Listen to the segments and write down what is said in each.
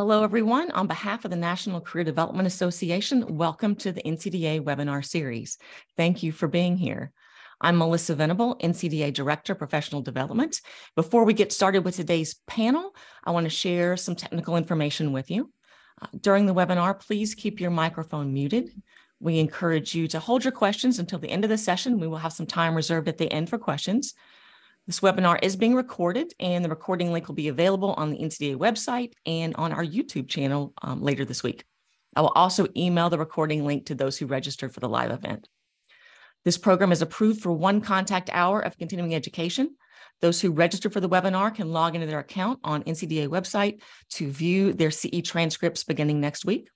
Hello, everyone. On behalf of the National Career Development Association, welcome to the NCDA webinar series. Thank you for being here. I'm Melissa Venable, NCDA Director, Professional Development. Before we get started with today's panel, I want to share some technical information with you. During the webinar, please keep your microphone muted. We encourage you to hold your questions until the end of the session. We will have some time reserved at the end for questions. This webinar is being recorded, and the recording link will be available on the NCDA website and on our YouTube channel later this week. I will also email the recording link to those who registered for the live event. This program is approved for 1 contact hour of continuing education. Those who register for the webinar can log into their account on NCDA website to view their CE transcripts beginning next week.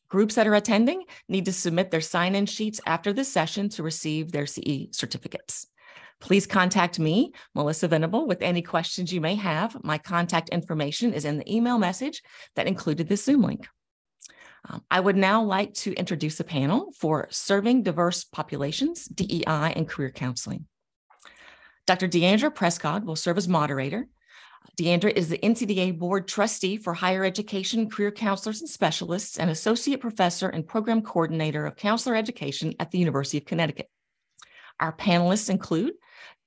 Groups that are attending need to submit their sign-in sheets after this session to receive their CE certificates. Please contact me, Melissa Venable, with any questions you may have. My contact information is in the email message that included this Zoom link. I would now like to introduce a panel for Serving Diverse Populations, DEI, and Career Counseling. Dr. Diandra Prescod will serve as moderator. Diandra is the NCDA Board Trustee for Higher Education, Career Counselors and Specialists, and Associate Professor and Program Coordinator of Counselor Education at the University of Connecticut. Our panelists include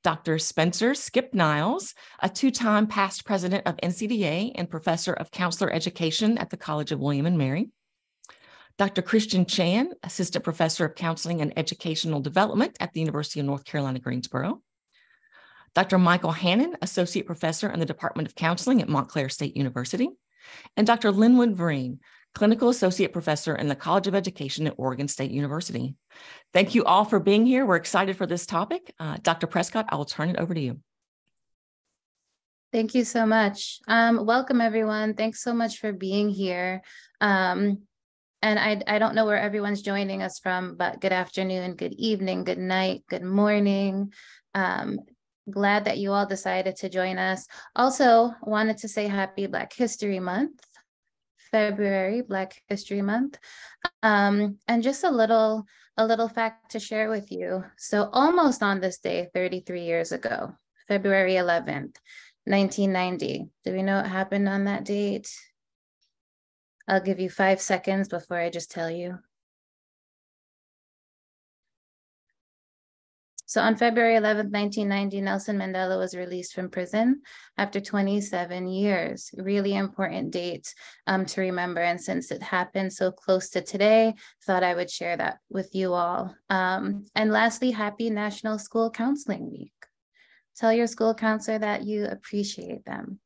Dr. Spencer Skip Niles, a 2-time past president of NCDA and professor of counselor education at the College of William and Mary. Dr. Christian Chan, assistant professor of counseling and educational development at the University of North Carolina, Greensboro. Dr. Michael Hannon, associate professor in the Department of Counseling at Montclair State University. And Dr. Linwood Vereen, clinical associate professor in the College of Education at Oregon State University. Thank you all for being here. We're excited for this topic. Dr. Prescod, I will turn it over to you. Thank you so much. Welcome, everyone. Thanks so much for being here. And I don't know where everyone's joining us from, but good afternoon, good evening, good night, good morning. Glad that you all decided to join us. Also, wanted to say happy Black History Month. February, Black History Month. And just a little fact to share with you. So almost on this day, 33 years ago, February 11th, 1990. Do we know what happened on that date? I'll give you 5 seconds before I just tell you. So on February 11th, 1990, Nelson Mandela was released from prison after 27 years. Really important date to remember. And since it happened so close to today, thought I would share that with you all. And lastly, happy National School Counseling Week. Tell your school counselor that you appreciate them.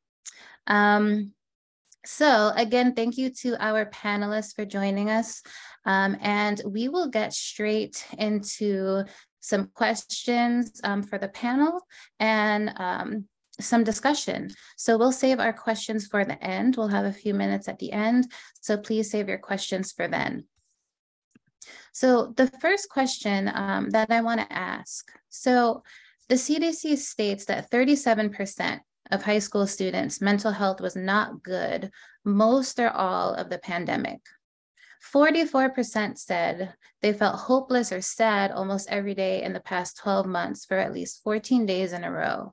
So again, thank you to our panelists for joining us. And we will get straight into some questions for the panel and some discussion. So we'll save our questions for the end. We'll have a few minutes at the end. So please save your questions for then. So the first question that I want to ask. So the CDC states that 37% of high school students' mental health was not good most or all of the pandemic. 44% said they felt hopeless or sad almost every day in the past 12 months for at least 14 days in a row.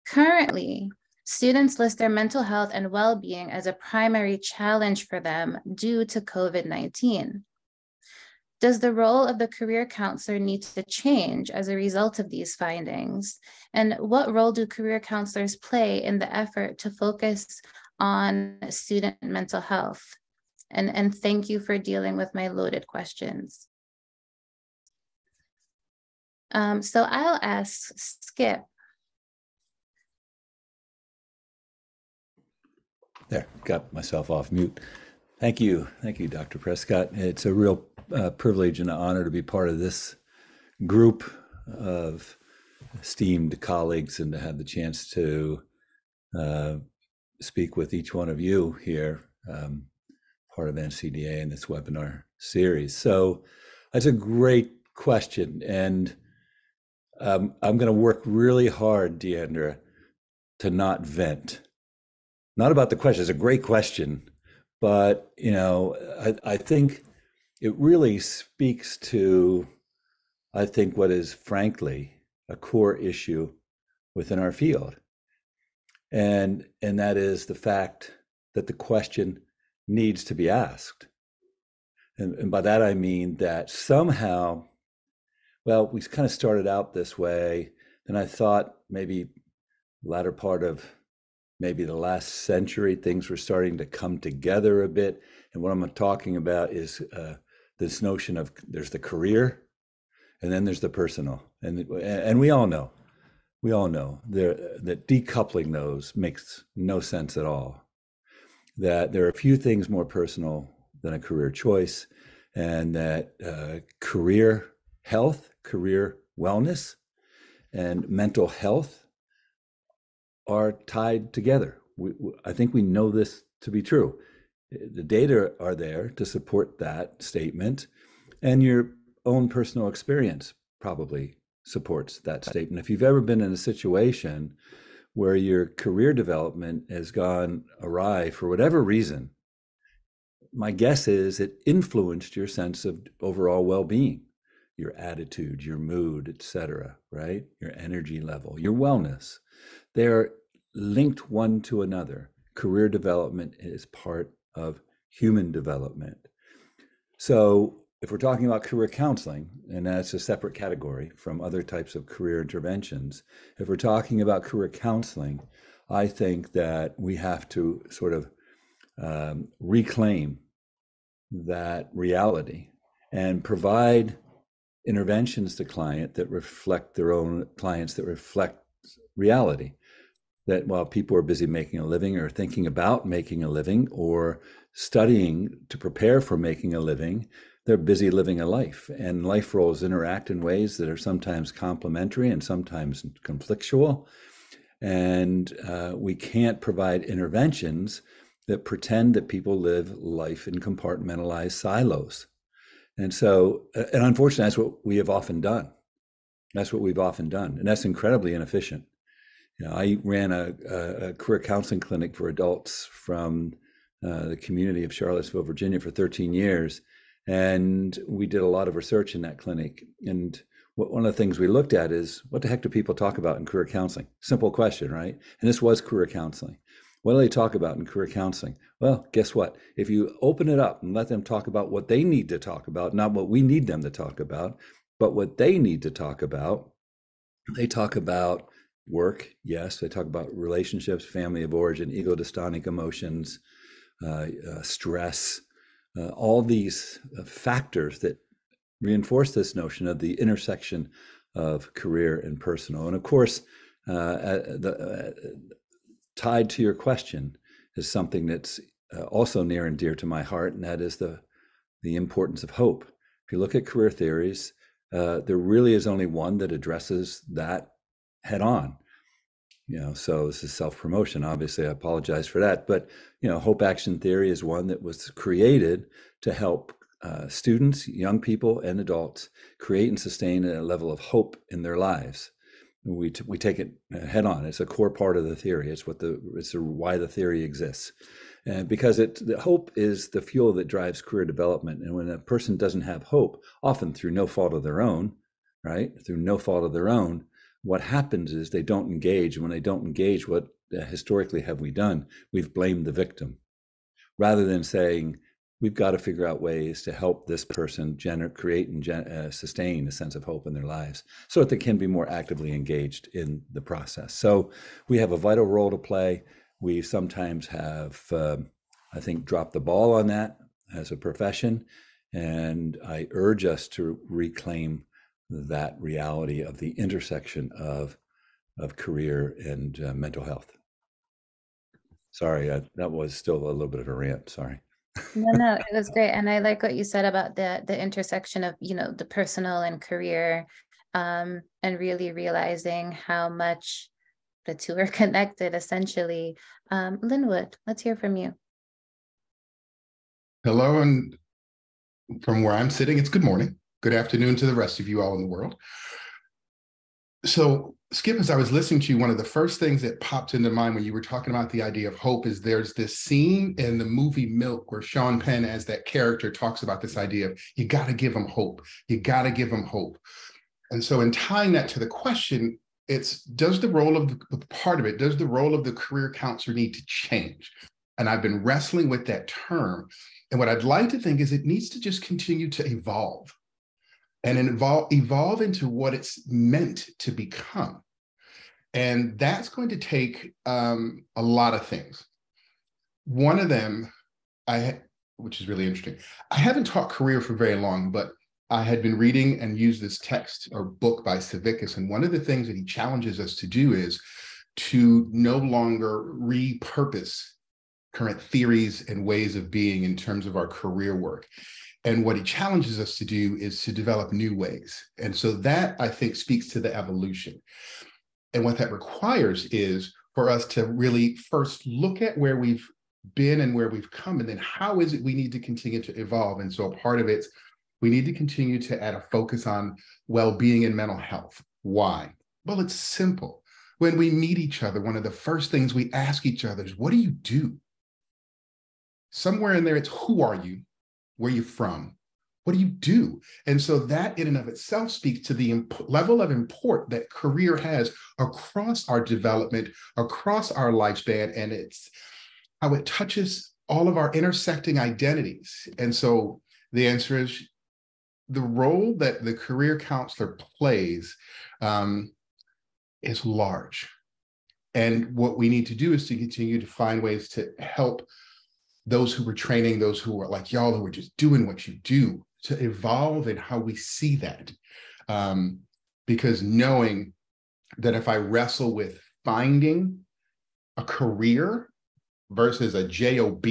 Currently, students list their mental health and well-being as a primary challenge for them due to COVID-19. Does the role of the career counselor need to change as a result of these findings? And what role do career counselors play in the effort to focus on student mental health? And thank you for dealing with my loaded questions. So I'll ask Skip. There, got myself off mute. Thank you, Dr. Prescod. It's a real privilege and honor to be part of this group of esteemed colleagues and to have the chance to speak with each one of you here. Part of NCDA in this webinar series. So that's a great question. And I'm going to work really hard, Diandra, to not vent. Not about the question, it's a great question, but I think it really speaks to, what is frankly a core issue within our field. And that is the fact that the question needs to be asked. And by that, I mean that somehow, well, we kind of started out this way, and I thought maybe latter part of maybe the last century, things were starting to come together a bit. And what I'm talking about is this notion of there's the career, and then there's the personal. And we all know that decoupling those makes no sense at all. That there are a few things more personal than a career choice, and that career health, career wellness, and mental health are tied together. I think we know this to be true. The data are there to support that statement, and your own personal experience probably supports that statement. If you've ever been in a situation where your career development has gone awry for whatever reason, my guess is it influenced your sense of overall well-being, your attitude, your mood, etc., right? Your energy level, your wellness. They're linked one to another. Career development is part of human development. So if we're talking about career counseling, and that's a separate category from other types of career interventions, if we're talking about career counseling, I think that we have to sort of reclaim that reality and provide interventions to clients that reflect reality. That while people are busy making a living or thinking about making a living or studying to prepare for making a living, they're busy living a life. And life roles interact in ways that are sometimes complementary and sometimes conflictual. And we can't provide interventions that pretend that people live life in compartmentalized silos. And so, and unfortunately, that's what we have often done. That's what we've often done. And that's incredibly inefficient. You know, I ran a career counseling clinic for adults from the community of Charlottesville, Virginia for 13 years. And we did a lot of research in that clinic. And one of the things we looked at is, what the heck do people talk about in career counseling? Simple question, right? And this was career counseling. What do they talk about in career counseling? Well, guess what? If you open it up and let them talk about what they need to talk about, not what we need them to talk about, but what they need to talk about, they talk about work, yes. They talk about relationships, family of origin, ego-dystonic emotions, stress, all these factors that reinforce this notion of the intersection of career and personal. And of course, tied to your question is something that's also near and dear to my heart, and that is the importance of hope. If you look at career theories, there really is only one that addresses that head on. You know, so this is self-promotion. Obviously, I apologize for that. But, you know, hope action theory is one that was created to help students, young people, and adults create and sustain a level of hope in their lives. We take it head on. It's a core part of the theory. It's why the theory exists. Because the hope is the fuel that drives career development. And when a person doesn't have hope, often through no fault of their own, right? Through no fault of their own, what happens is they don't engage. And when they don't engage, what historically have we done? We've blamed the victim rather than saying, we've got to figure out ways to help this person create and sustain a sense of hope in their lives so that they can be more actively engaged in the process. So we have a vital role to play. We sometimes have, I think, dropped the ball on that as a profession. And I urge us to reclaim that reality of the intersection of career and mental health. Sorry, that was still a little bit of a rant, sorry. No, it was great. And I like what you said about the intersection of, you know, the personal and career, and really realizing how much the two are connected, essentially. Linwood, let's hear from you. Hello, and from where I'm sitting, it's good morning. Good afternoon to the rest of you all in the world. So, Skip, as I was listening to you, one of the first things that popped into mind when you were talking about the idea of hope is there's this scene in the movie Milk where Sean Penn, as that character, talks about this idea of you got to give them hope. You got to give them hope. And so in tying that to the question, it's does the role of the role of the career counselor need to change? And I've been wrestling with that term. And what I'd like to think is it needs to just continue to evolve and evolve into what it's meant to become. And that's going to take a lot of things. One of them, which is really interesting, I haven't taught career for very long, but I had been reading and used this text or book by Savickas. And one of the things that he challenges us to do is to no longer repurpose current theories and ways of being in terms of our career work. And what he challenges us to do is to develop new ways. And so that, I think, speaks to the evolution. And what that requires is for us to really first look at where we've been and where we've come, and then how is it we need to continue to evolve. And so part of it's, we need to continue to add a focus on well-being and mental health. Why? Well, it's simple. When we meet each other, one of the first things we ask each other is, what do you do? Somewhere in there, it's who are you? Where are you from? What do you do? And so that in and of itself speaks to the level of import that career has across our development, across our lifespan, and it's how it touches all of our intersecting identities. And so the answer is the role that the career counselor plays is large. And what we need to do is to continue to find ways to help those who were training, those who are like y'all, who are just doing what you do, to evolve in how we see that. Because knowing that if I wrestle with finding a career versus a job,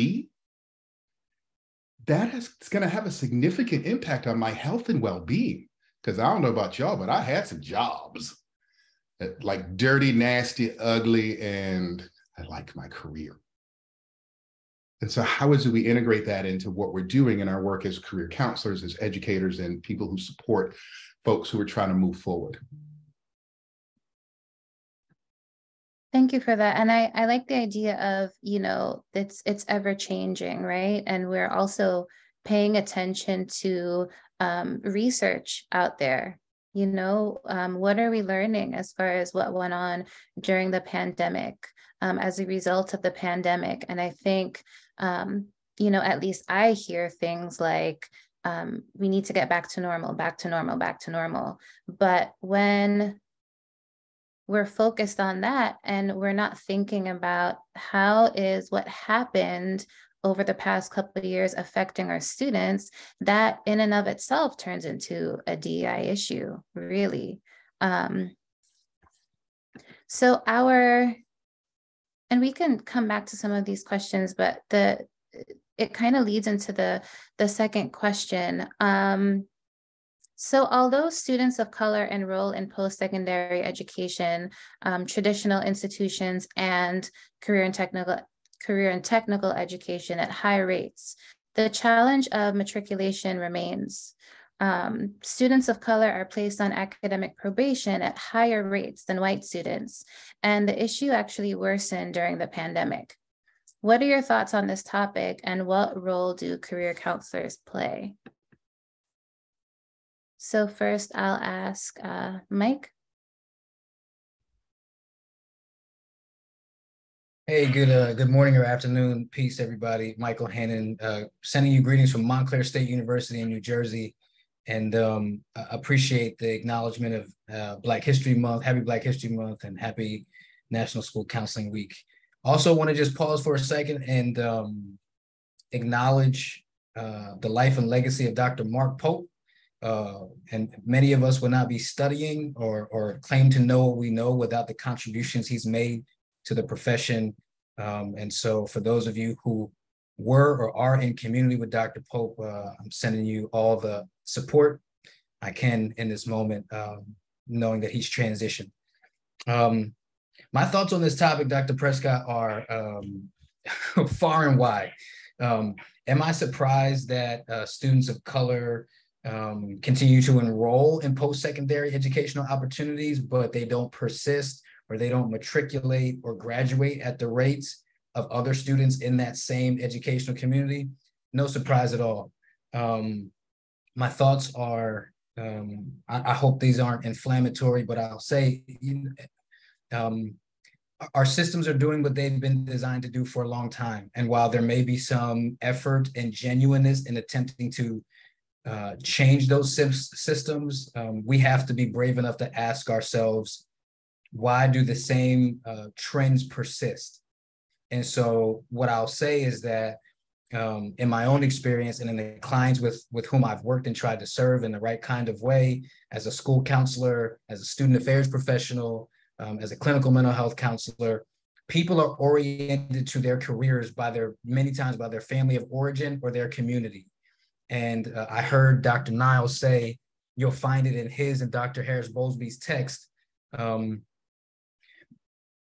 it's going to have a significant impact on my health and well-being. Because I don't know about y'all, but I had some jobs, like dirty, nasty, ugly, and I like my career. And so how is it we integrate that into what we're doing in our work as career counselors, as educators, and people who support folks who are trying to move forward? Thank you for that. And I like the idea of, it's ever changing, right? And we're also paying attention to research out there. What are we learning as far as what went on during the pandemic, as a result of the pandemic? And I think, at least I hear things like, we need to get back to normal, back to normal, back to normal. But when we're focused on that and we're not thinking about how is what happened over the past couple of years affecting our students, that in and of itself turns into a DEI issue, really. So and we can come back to some of these questions, but it kind of leads into the second question. So although students of color enroll in post-secondary education, traditional institutions, and career and technical education at high rates, the challenge of matriculation remains. Students of color are placed on academic probation at higher rates than white students, and the issue actually worsened during the pandemic. What are your thoughts on this topic, and what role do career counselors play? So first, I'll ask Mike. Hey, good morning or afternoon. Peace, everybody. Michael Hannon, sending you greetings from Montclair State University in New Jersey. And I appreciate the acknowledgement of Black History Month. Happy Black History Month and happy National School Counseling Week. Also want to just pause for a second and acknowledge the life and legacy of Dr. Mark Pope. And many of us will not be studying or claim to know what we know without the contributions he's made to the profession. And so for those of you who were or are in community with Dr. Pope, I'm sending you all the support I can in this moment, knowing that he's transitioned. My thoughts on this topic, Dr. Prescod, are far and wide. Am I surprised that students of color continue to enroll in post-secondary educational opportunities, but they don't persist or they don't matriculate or graduate at the rates of other students in that same educational community? No surprise at all. My thoughts are, I hope these aren't inflammatory, but I'll say, our systems are doing what they've been designed to do for a long time. And while there may be some effort and genuineness in attempting to change those systems, we have to be brave enough to ask ourselves, why do the same trends persist? And so what I'll say is that in my own experience and in the clients with whom I've worked and tried to serve in the right kind of way, as a school counselor, as a student affairs professional, as a clinical mental health counselor, people are oriented to their careers many times by their family of origin or their community. And I heard Dr. Niles say, you'll find it in his and Dr. Harris-Bowlesby's text,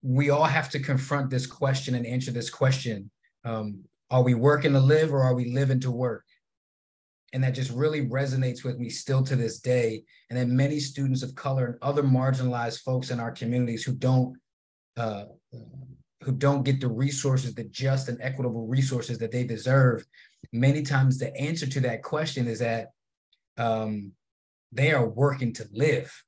we all have to confront this question and answer this question. Are we working to live or are we living to work? And that just really resonates with me still to this day. And then many students of color and other marginalized folks in our communities who don't get the resources, the just and equitable resources that they deserve, many times the answer to that question is that they are working to live.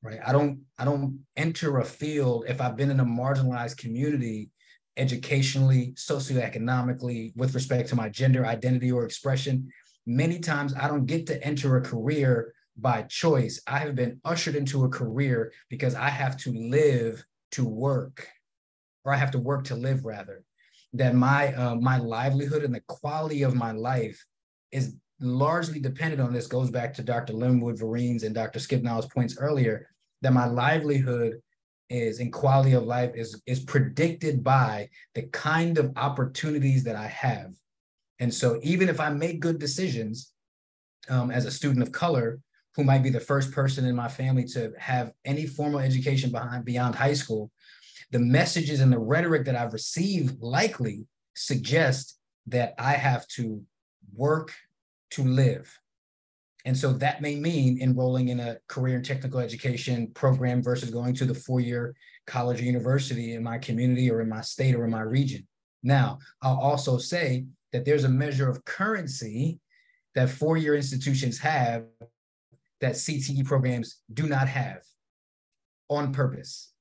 Right? I don't enter a field if I've been in a marginalized community educationally, socioeconomically, with respect to my gender identity or expression. Many times I don't get to enter a career by choice. I have been ushered into a career because I have to live to work, or I have to work to live rather. That my livelihood and the quality of my life is largely dependent on this. Goes back to Dr. Linwood Vereen's and Dr. Skip Niles' points earlier, that my livelihood is in quality of life is predicted by the kind of opportunities that I have. And so even if I make good decisions as a student of color, who might be the first person in my family to have any formal education beyond high school, the messages and the rhetoric that I've received likely suggest that I have to work to live. And so that may mean enrolling in a career and technical education program versus going to the four-year college or university in my community or in my state or in my region. Now, I'll also say that there's a measure of currency that four-year institutions have that CTE programs do not have on purpose,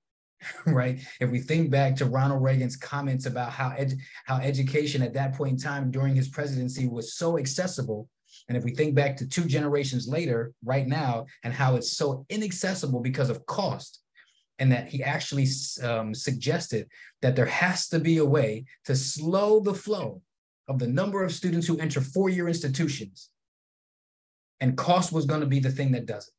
right? If we think back to Ronald Reagan's comments about how education at that point in time during his presidency was so accessible, and if we think back to 2 generations later, right now, and how it's so inaccessible because of cost, and that he actually suggested that there has to be a way to slow the flow of the number of students who enter four-year institutions, and cost was going to be the thing that does it.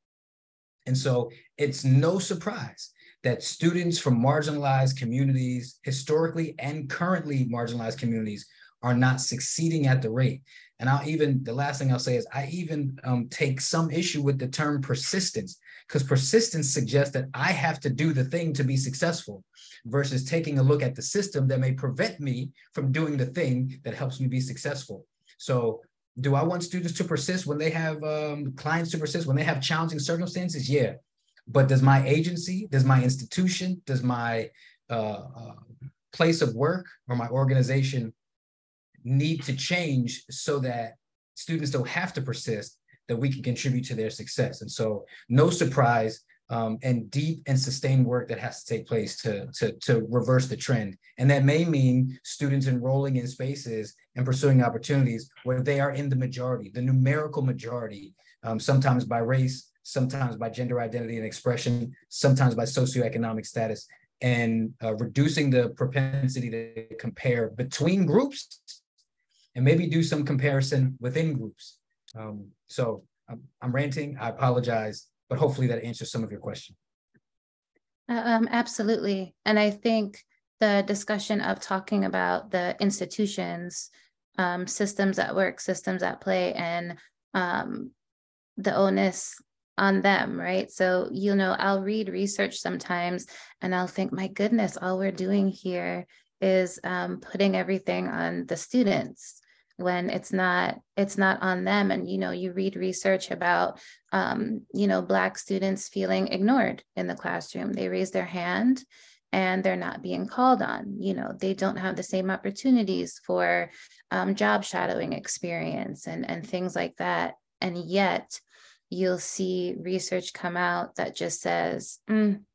And so it's no surprise that students from marginalized communities, historically and currently marginalized communities, are not succeeding at the rate. And the last thing I'll say is I even take some issue with the term persistence, because persistence suggests that I have to do the thing to be successful versus taking a look at the system that may prevent me from doing the thing that helps me be successful. So do I want students to persist when they have clients to persist when they have challenging circumstances? Yeah. But does my agency, does my institution, does my place of work or my organization need to change so that students don't have to persist, that we can contribute to their success? And so no surprise and deep and sustained work that has to take place to reverse the trend. And that may mean students enrolling in spaces and pursuing opportunities where they are in the majority, the numerical majority, sometimes by race, sometimes by gender identity and expression, sometimes by socioeconomic status, and reducing the propensity to compare between groups and maybe do some comparison within groups. So I'm ranting, I apologize, but hopefully that answers some of your question. Absolutely. And I think the discussion of talking about the institutions, systems at work, systems at play, and the onus on them, right? So, I'll read research sometimes and I'll think, my goodness, all we're doing here is putting everything on the students when it's not on them. And, you read research about, Black students feeling ignored in the classroom. They raise their hand and they're not being called on. They don't have the same opportunities for job shadowing experience and things like that. And yet you'll see research come out that just says,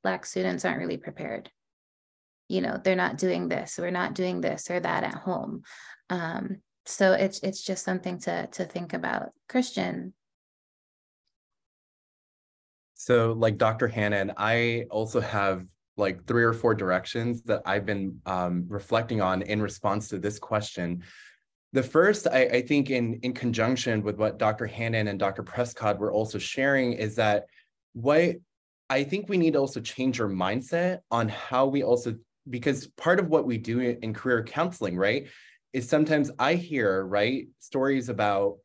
Black students aren't really prepared. you know, they're not doing this, we're not doing this or that at home. So it's just something to think about. Christian. So like Dr. Hannon, I also have like 3 or 4 directions that I've been reflecting on in response to this question. The first, I think in conjunction with what Dr. Hannon and Dr. Prescod were also sharing, is that what I think we need to also change our mindset on how we also, because part of what we do in career counseling, right, is sometimes I hear, right, stories about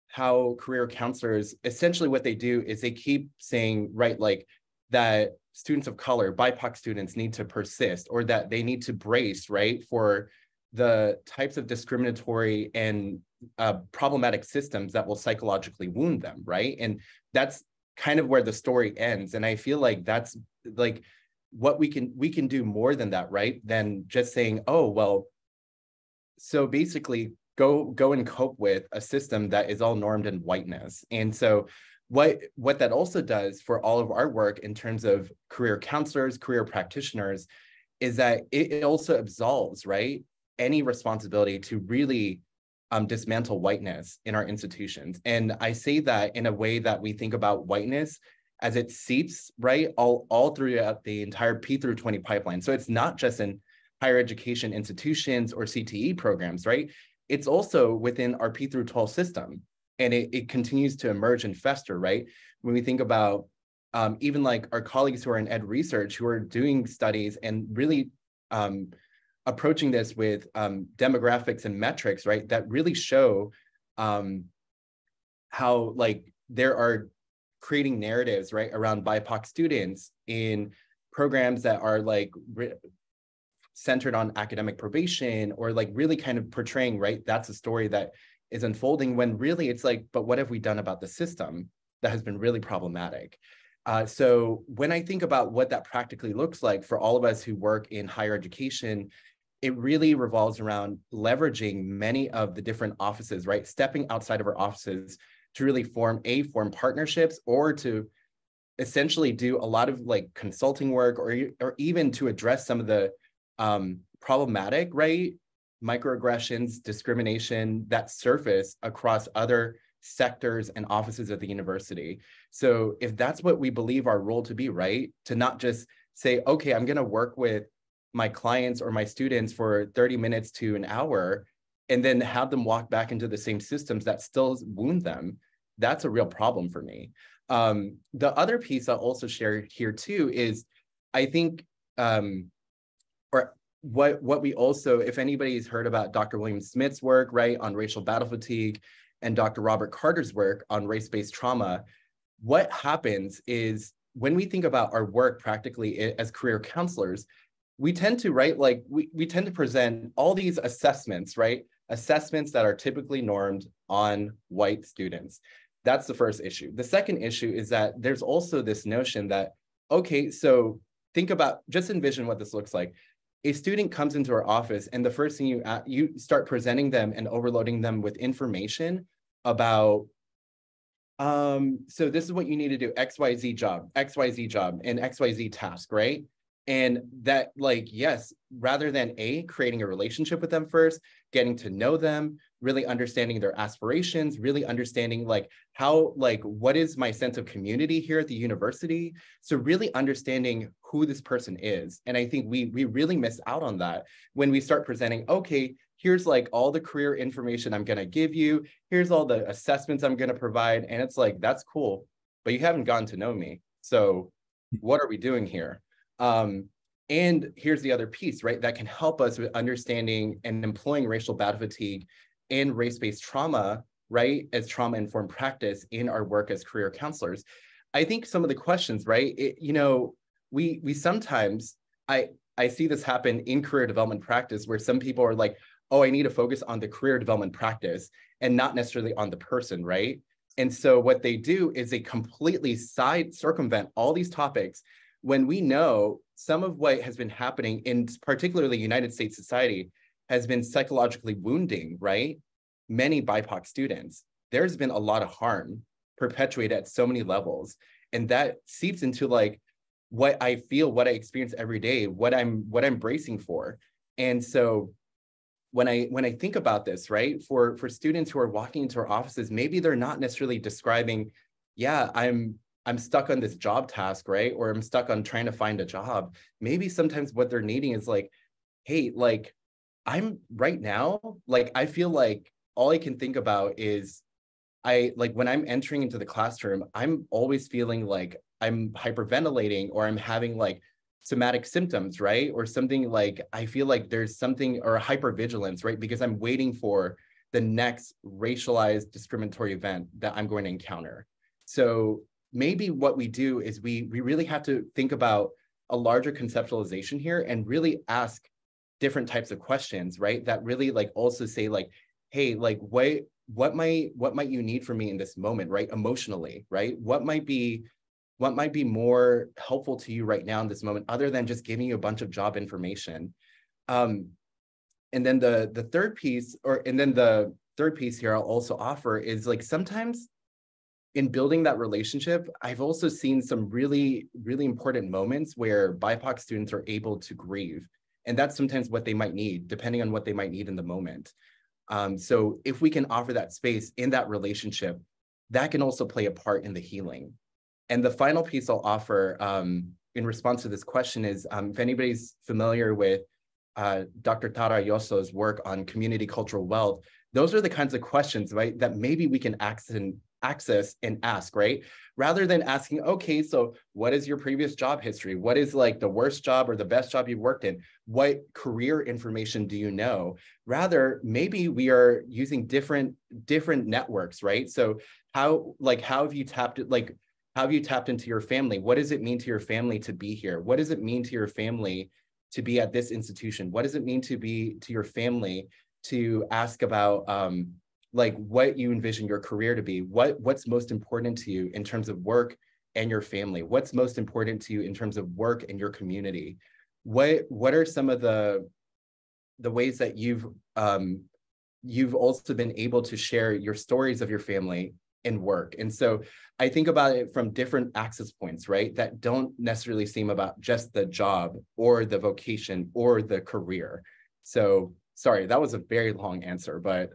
how career counselors, essentially what they do is they keep saying, right, like that students of color, BIPOC students need to persist, or that they need to brace, right, for the types of discriminatory and problematic systems that will psychologically wound them, right? And that's kind of where the story ends. And I feel like that's like what we can do more than that, right? Than just saying, oh, well, so basically go and cope with a system that is all normed in whiteness. And so what that also does for all of our work in terms of career counselors, career practitioners, is that it also absolves, right, any responsibility to really dismantle whiteness in our institutions. And I say that in a way that we think about whiteness as it seeps, right, all throughout the entire P through 20 pipeline. So it's not just in higher education institutions or CTE programs, right? It's also within our P through 12 system. And it continues to emerge and fester, right? When we think about even like our colleagues who are in ed research, who are doing studies and really approaching this with demographics and metrics, right, that really show how like there are creating narratives, right, around BIPOC students in programs that are like centered on academic probation, or like really kind of portraying, right, that's a story that is unfolding, when really it's like, but what have we done about the system that has been really problematic? So when I think about what that practically looks like for all of us who work in higher education, it really revolves around leveraging many of the different offices, right? Stepping outside of our offices to really form partnerships, or to essentially do a lot of like consulting work, or even to address some of the problematic, right, microaggressions, discrimination that surface across other sectors and offices at the university. So if that's what we believe our role to be, right, to not just say, okay, I'm going to work with my clients or my students for 30 minutes to an hour, and then have them walk back into the same systems that still wound them, that's a real problem for me. The other piece I'll also share here too is, I think, or what we also, if anybody's heard about Dr. William Smith's work, right, on racial battle fatigue, and Dr. Robert Carter's work on race-based trauma, what happens is when we think about our work practically as career counselors, we tend to, right, like we tend to present all these assessments, right, assessments that are typically normed on white students. That's the first issue. The second issue is that there's also this notion that, okay, so think about, just envision what this looks like. A student comes into our office, and the first thing you start presenting them and overloading them with information about, so this is what you need to do, XYZ job, and XYZ task, right? And that, like, yes, rather than creating a relationship with them first, getting to know them, really understanding their aspirations, really understanding like how, like, what is my sense of community here at the university? So really understanding who this person is. And I think we really miss out on that when we start presenting, okay, here's like all the career information I'm going to give you. Here's all the assessments I'm going to provide. And it's like, that's cool, but you haven't gotten to know me. So what are we doing here? And here's the other piece, right, that can help us with understanding and employing racial battle fatigue and race-based trauma, right, as trauma-informed practice in our work as career counselors. I think some of the questions, right, we sometimes, I see this happen in career development practice, where some people are like, oh, I need to focus on the career development practice and not necessarily on the person, right? And so what they do is they completely circumvent all these topics, when we know some of what has been happening in particularly United States society has been psychologically wounding, right? Many BIPOC students. There's been a lot of harm perpetuated at so many levels. And that seeps into like what I feel, what I experience every day, what I'm bracing for. And so when I think about this, right, for students who are walking into our offices, maybe they're not necessarily describing, yeah, I'm stuck on this job task, right? Or I'm stuck on trying to find a job. Maybe sometimes what they're needing is like, hey, like I'm right now, like I feel like all I can think about is when I'm entering into the classroom, I'm always feeling like I'm hyperventilating or I'm having like somatic symptoms, right? Or something like I feel like there's something or hypervigilance, right? Because I'm waiting for the next racialized discriminatory event that I'm going to encounter. So maybe what we do is we really have to think about a larger conceptualization here and really ask different types of questions, right? That really like also say like, hey, like what might you need from me in this moment, right? Emotionally, right? What might be more helpful to you right now in this moment, other than just giving you a bunch of job information. And then the third piece here I'll also offer is like sometimes in building that relationship, I've also seen some really, really important moments where BIPOC students are able to grieve. And that's sometimes what they might need, depending on what they might need in the moment. So if we can offer that space in that relationship, that can also play a part in the healing. And the final piece I'll offer in response to this question is, if anybody's familiar with Dr. Tara Yoso's work on community cultural wealth, those are the kinds of questions, right, that maybe we can access and ask, right? Rather than asking, okay, so what is your previous job history? What is like the worst job or the best job you've worked in? What career information do you know? Rather, maybe we are using different networks, right? So how have you tapped into your family? What does it mean to your family to be here? What does it mean to your family to be at this institution? What does it mean to your family to ask about like what you envision your career to be? What's most important to you in terms of work and your family? What's most important to you in terms of work and your community? What are some of the ways that you've also been able to share your stories of your family in work? And so I think about it from different access points, right? That don't necessarily seem about just the job or the vocation or the career. So sorry, that was a very long answer, but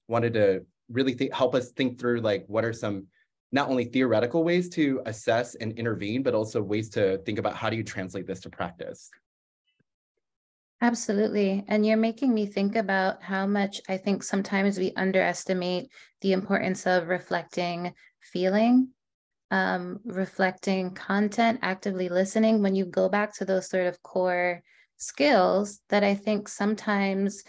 wanted to really help us think through like what are some not only theoretical ways to assess and intervene, but also ways to think about how do you translate this to practice. Absolutely. And you're making me think about how much I think sometimes we underestimate the importance of reflecting feeling, reflecting content, actively listening. When you go back to those sort of core skills that I think sometimes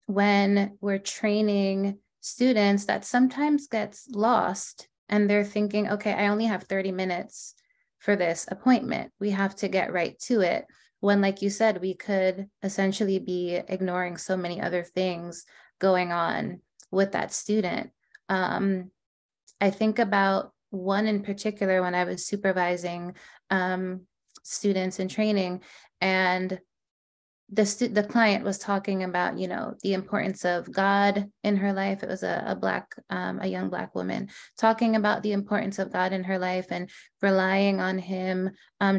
when we're training students, that sometimes gets lost and they're thinking, okay, I only have 30 minutes for this appointment. We have to get right to it. When, like you said, we could essentially be ignoring so many other things going on with that student. I think about one in particular when I was supervising students in training, and the client was talking about, the importance of God in her life. It was a young Black woman talking about the importance of God in her life and relying on him,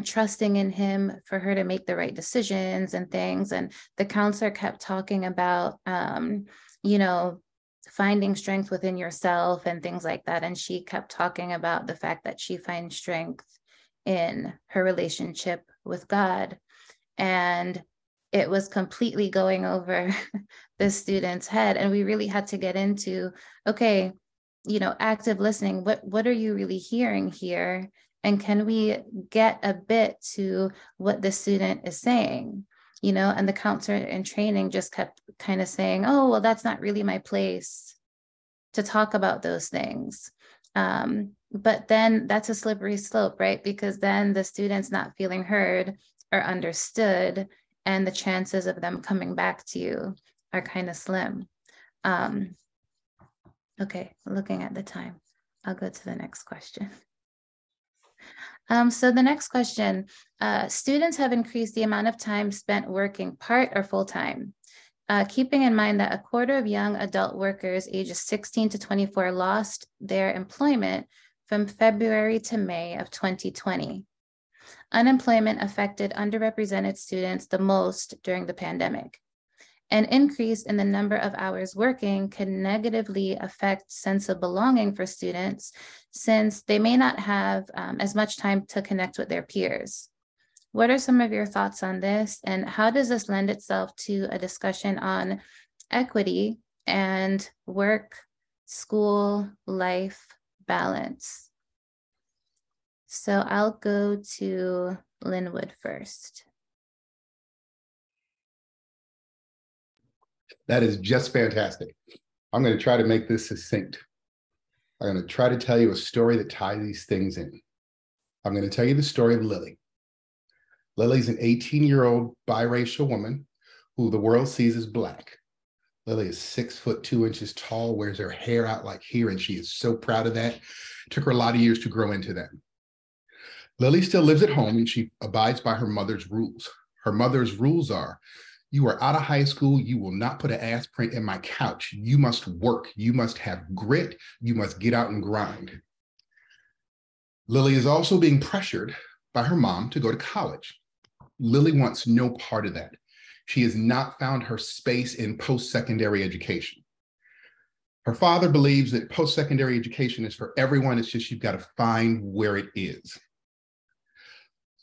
trusting in him for her to make the right decisions and things. And the counselor kept talking about, finding strength within yourself and things like that. And she kept talking about the fact that she finds strength in her relationship with God. And it was completely going over the student's head. And we really had to get into, okay, active listening. What are you really hearing here? And can we get a bit to what the student is saying? And the counselor in training just kept kind of saying, oh, well, that's not really my place to talk about those things. But then that's a slippery slope, right? Because then the student's not feeling heard or understood, and the chances of them coming back to you are kind of slim. Okay, looking at the time, I'll go to the next question. So the next question, students have increased the amount of time spent working part or full-time. Keeping in mind that a quarter of young adult workers ages 16 to 24 lost their employment from February to May of 2020. Unemployment affected underrepresented students the most during the pandemic. An increase in the number of hours working can negatively affect sense of belonging for students since they may not have as much time to connect with their peers. What are some of your thoughts on this, and how does this lend itself to a discussion on equity and work-school-life balance? So I'll go to Linwood first. That is just fantastic. I'm going to try to make this succinct. I'm going to try to tell you a story that ties these things in. I'm going to tell you the story of Lily. Lily's an 18-year-old biracial woman who the world sees as Black. Lily is 6'2" tall, wears her hair out like here, and she is so proud of that. It took her a lot of years to grow into that. Lily still lives at home and she abides by her mother's rules. Her mother's rules are, you are out of high school, you will not put an ass print in my couch. You must work, you must have grit, you must get out and grind. Lily is also being pressured by her mom to go to college. Lily wants no part of that. She has not found her space in post-secondary education. Her father believes that post-secondary education is for everyone, it's just you've got to find where it is.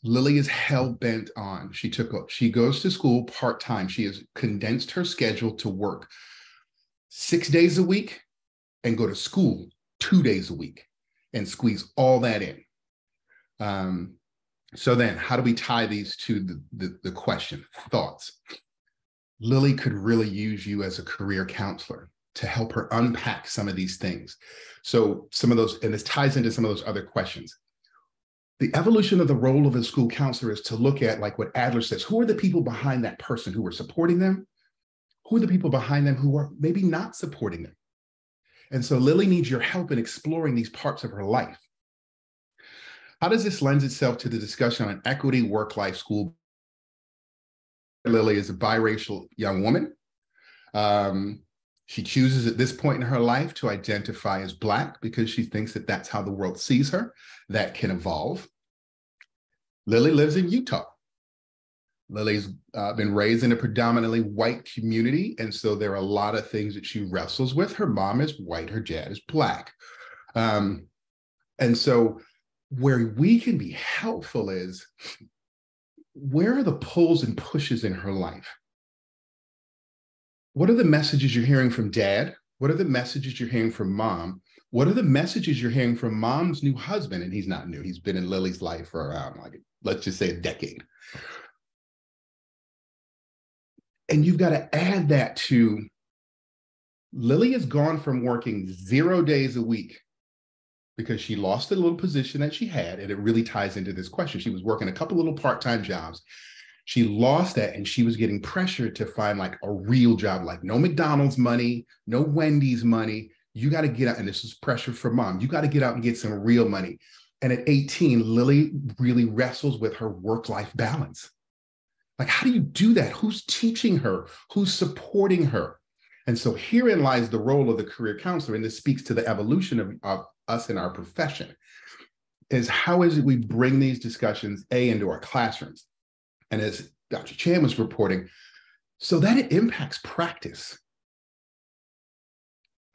Lily is hell-bent on, she goes to school part-time. She has condensed her schedule to work 6 days a week and go to school 2 days a week and squeeze all that in. So then how do we tie these to the question, thoughts? Lily could really use you as a career counselor to help her unpack some of these things. So some of those, and this ties into some of those other questions. The evolution of the role of a school counselor is to look at, like what Adler says, who are the people behind that person who are supporting them? Who are the people behind them who are maybe not supporting them? And so Lily needs your help in exploring these parts of her life. How does this lend itself to the discussion on equity, work-life, school? Lily is a biracial young woman. She chooses at this point in her life to identify as Black because she thinks that that's how the world sees her. That can evolve. Lily lives in Utah. Lily's been raised in a predominantly white community, and so there are a lot of things that she wrestles with. Her mom is white, her dad is Black. And so where we can be helpful is, where are the pulls and pushes in her life? What are the messages you're hearing from dad? What are the messages you're hearing from mom? What are the messages you're hearing from mom's new husband? And he's not new. He's been in Lily's life for around, like, let's just say a decade. And you've got to add that to, Lily has gone from working 0 days a week because she lost a little position that she had. And it really ties into this question. She was working a couple little part-time jobs. She lost that and she was getting pressured to find like a real job, like no McDonald's money, no Wendy's money. You got to get out, and this is pressure from mom. You got to get out and get some real money. And at 18, Lily really wrestles with her work-life balance. Like, how do you do that? Who's teaching her? Who's supporting her? And so herein lies the role of the career counselor, and this speaks to the evolution of us in our profession, is how is it we bring these discussions, into our classrooms? And as Dr. Chan was reporting, so that it impacts practice.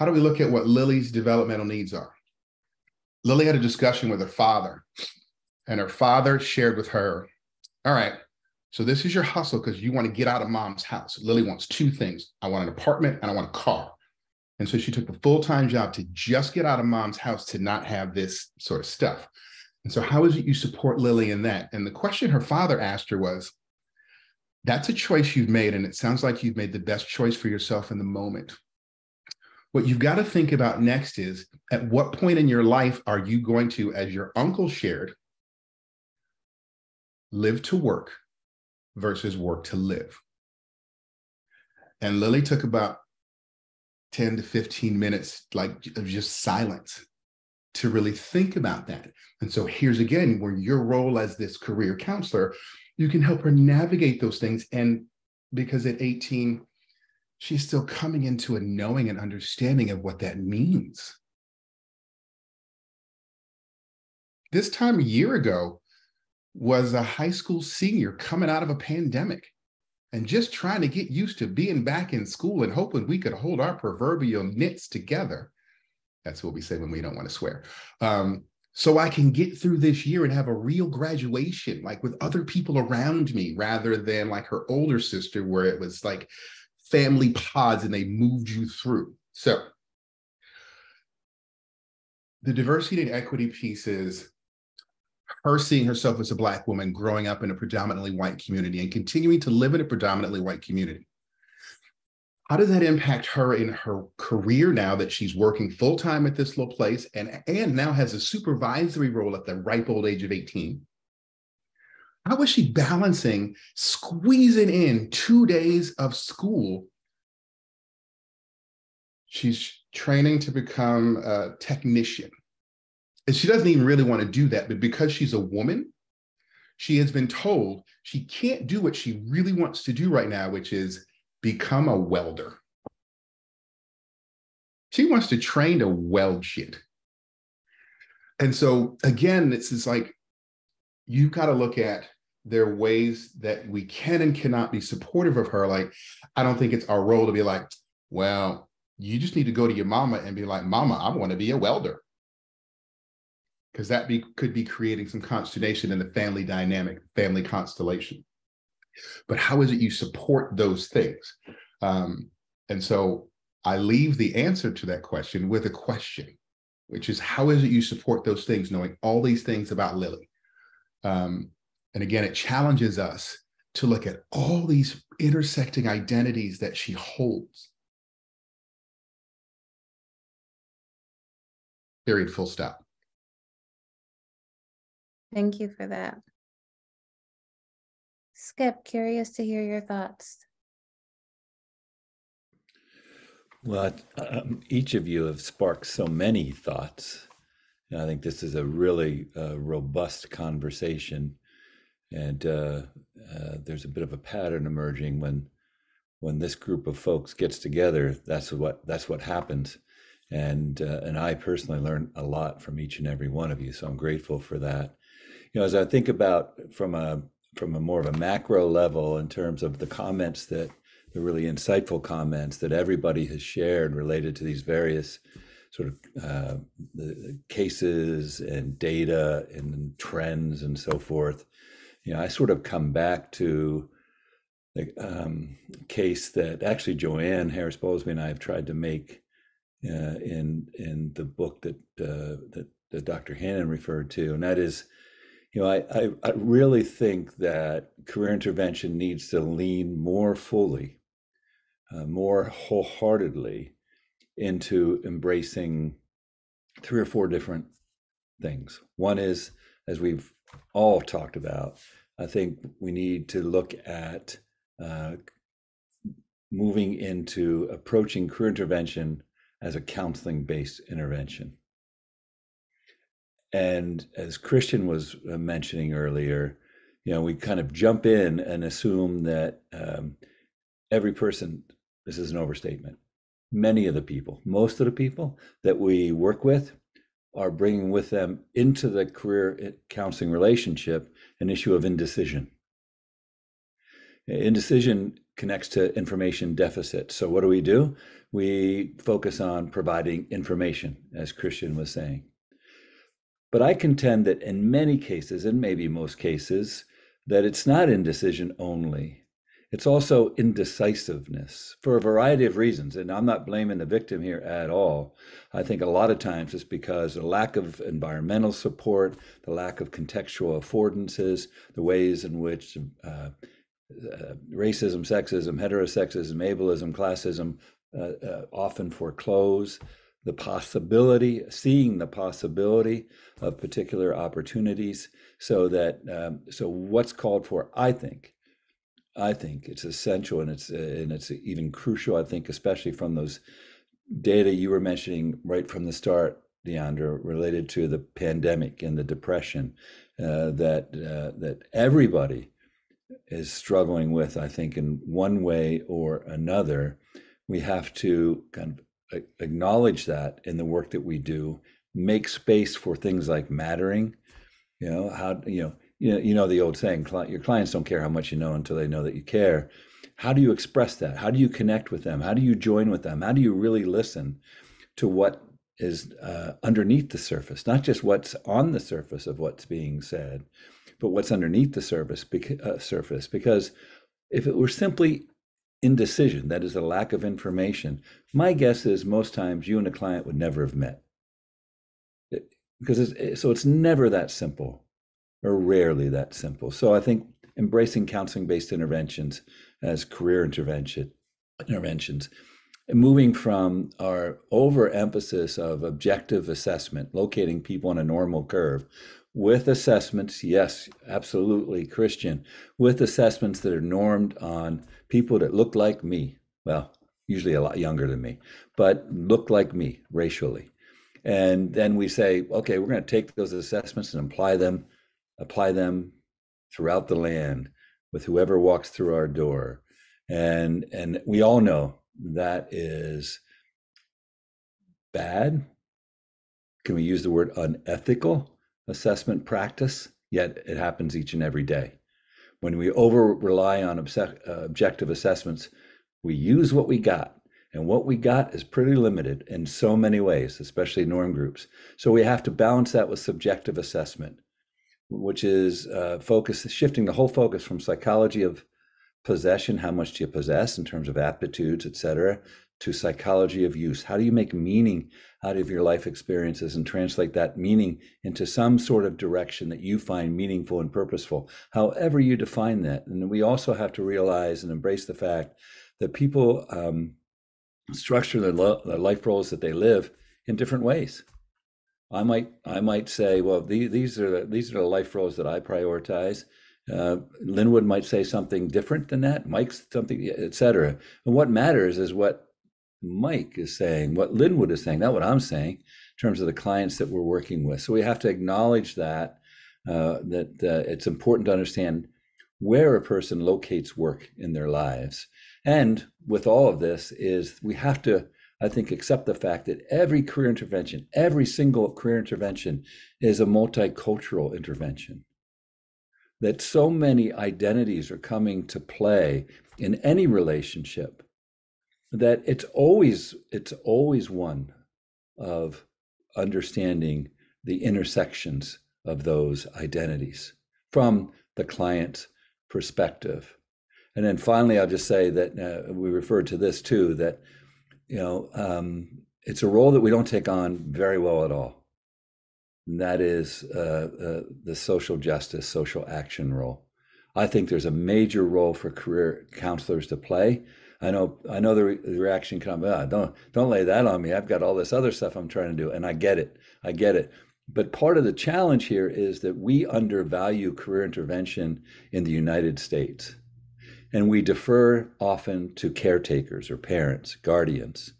How do we look at what Lily's developmental needs are? Lily had a discussion with her father, and her father shared with her, all right, so this is your hustle because you want to get out of mom's house. Lily wants two things. I want an apartment and I want a car. And so she took the full-time job to just get out of mom's house to not have this sort of stuff. And so how is it you support Lily in that? And the question her father asked her was, that's a choice you've made, and it sounds like you've made the best choice for yourself in the moment. What you've got to think about next is, at what point in your life are you going to, as your uncle shared, live to work versus work to live? And Lily took about 10 to 15 minutes of just silence to really think about that. And so here's again, where your role as this career counselor, you can help her navigate those things. And because at 18, she's still coming into a knowing and understanding of what that means. this time a year ago was a high school senior coming out of a pandemic and just trying to get used to being back in school and hoping we could hold our proverbial mitts together. That's what we say when we don't want to swear. So I can get through this year and have a real graduation, like with other people around me, rather than like her older sister, where it was like family pods and they moved you through. So the diversity and equity piece is her seeing herself as a Black woman growing up in a predominantly white community and continuing to live in a predominantly white community. How does that impact her in her career now that she's working full-time at this little place and now has a supervisory role at the ripe old age of 18? How is she balancing squeezing in 2 days of school? She's training to become a technician. And she doesn't even really want to do that, but because she's a woman, she has been told she can't do what she really wants to do right now, which is become a welder. She wants to train to weld shit. And so again, this is like, you've got to look at there are ways that we can and cannot be supportive of her. Like, I don't think it's our role to be like, well, you just need to go to your mama and be like, Mama, I want to be a welder. Because that could be creating some consternation in the family dynamic, family constellation. But how is it you support those things? And so I leave the answer to that question with a question, which is, how is it you support those things, knowing all these things about Lily? And again, it challenges us to look at all these intersecting identities that she holds. Period, full stop. Thank you for that. Skip, curious to hear your thoughts. Well, each of you have sparked so many thoughts. And I think this is a really robust conversation. And there's a bit of a pattern emerging when this group of folks gets together. That's what happens. And I personally learned a lot from each and every one of you. So I'm grateful for that. As I think about from a more of a macro level in terms of the comments the really insightful comments that everybody has shared related to these various sort of the cases and data and trends and so forth, I sort of come back to the case that actually Joanne Harris-Bowlesby and I have tried to make in the book that Dr. Hannon referred to, and that is, I really think that career intervention needs to lean more fully, more wholeheartedly into embracing 3 or 4 different things. One is, as we've all talked about, I think we need to look at moving into approaching career intervention as a counseling-based intervention. And as Christian was mentioning earlier, we kind of jump in and assume that every person, this is an overstatement, many of the people, most of the people that we work with are bringing with them into the career counseling relationship an issue of indecision. Indecision connects to information deficit. So what do? We focus on providing information, as Christian was saying. But I contend that in many cases, and maybe most cases, that it's not indecision only. It's also indecisiveness for a variety of reasons. And I'm not blaming the victim here at all. I think a lot of times it's because the lack of environmental support, the lack of contextual affordances, the ways in which racism, sexism, heterosexism, ableism, classism often foreclose seeing the possibility of particular opportunities, so what's called for, I think it's essential, and it's even crucial, I think, especially from those data you were mentioning right from the start, Diandra, related to the pandemic and the depression that everybody is struggling with, I think, in one way or another. We have to kind of acknowledge that in the work that we do, make space for things like mattering, You know the old saying, your clients don't care how much you know until they know that you care. How do you express that? How do you connect with them? How do you join with them? How do you really listen to what is underneath the surface, not just what's on the surface of what's being said, but what's underneath the surface? Because if it were simply indecision, that is a lack of information, my guess is most times you and a client would never have met. Because it's never that simple, or rarely that simple. So I think embracing counseling-based interventions as career interventions, and moving from our overemphasis of objective assessment, locating people on a normal curve, with assessments, yes, absolutely, Christian, with assessments that are normed on people that look like me, well, usually a lot younger than me, but look like me racially. And then we say, okay, we're going to take those assessments and apply them throughout the land with whoever walks through our door. And we all know that is bad. Can we use the word unethical assessment practice? Yet it happens each and every day. When we over rely on objective assessments, we use what we got. And what we got is pretty limited in so many ways, especially norm groups. So we have to balance that with subjective assessment, which is shifting the whole focus from psychology of possession, how much do you possess in terms of aptitudes, et cetera, to psychology of use. How do you make meaning out of your life experiences and translate that meaning into some sort of direction that you find meaningful and purposeful, however you define that. And we also have to realize and embrace the fact that people structure their life roles that they live in different ways. I might say, well, these are the life roles that I prioritize. Linwood might say something different than that. Mike's something, et cetera. And what matters is what Mike is saying, what Linwood is saying, not what I'm saying, in terms of the clients that we're working with. So we have to acknowledge that it's important to understand where a person locates work in their lives. And with all of this is we have to, I think, accept the fact that every career intervention, every single career intervention is a multicultural intervention. That so many identities are coming to play in any relationship that it's always one of understanding the intersections of those identities from the client's perspective. And then finally, I'll just say that we referred to this too, that it's a role that we don't take on very well at all. And that is the social justice, social action role. I think there's a major role for career counselors to play. I know the reaction comes, don't lay that on me. I've got all this other stuff I'm trying to do. And I get it. But part of the challenge here is that we undervalue career intervention in the United States. And we defer often to caretakers or parents, guardians,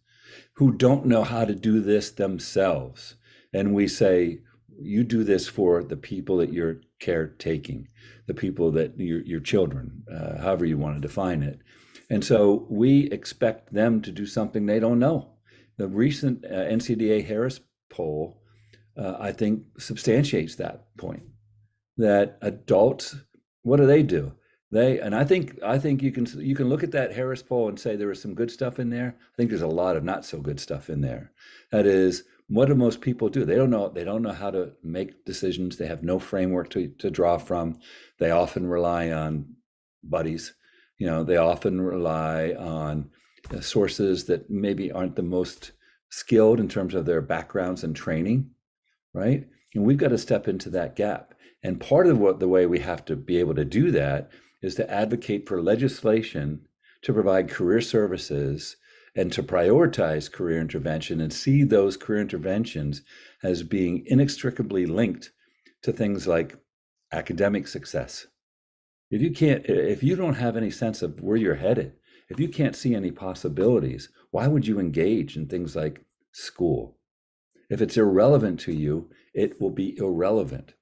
who don't know how to do this themselves. And we say, you do this for the people that you're caretaking, the people that your children, however you want to define it. And so we expect them to do something they don't know. The recent NCDA Harris poll, I think, substantiates that point, that adults, what do? I think you can look at that Harris poll and say there was some good stuff in there. I think there's a lot of not so good stuff in there. That is, what do most people do? They don't know how to make decisions. They have no framework to draw from. They often rely on buddies. They often rely on sources that maybe aren't the most skilled in terms of their backgrounds and training, right? And we've got to step into that gap. And part of the way we have to be able to do that is to advocate for legislation to provide career services and to prioritize career intervention and see those career interventions as being inextricably linked to things like academic success. If you don't have any sense of where you're headed, if you can't see any possibilities, why would you engage in things like school? If it's irrelevant to you, it will be irrelevant.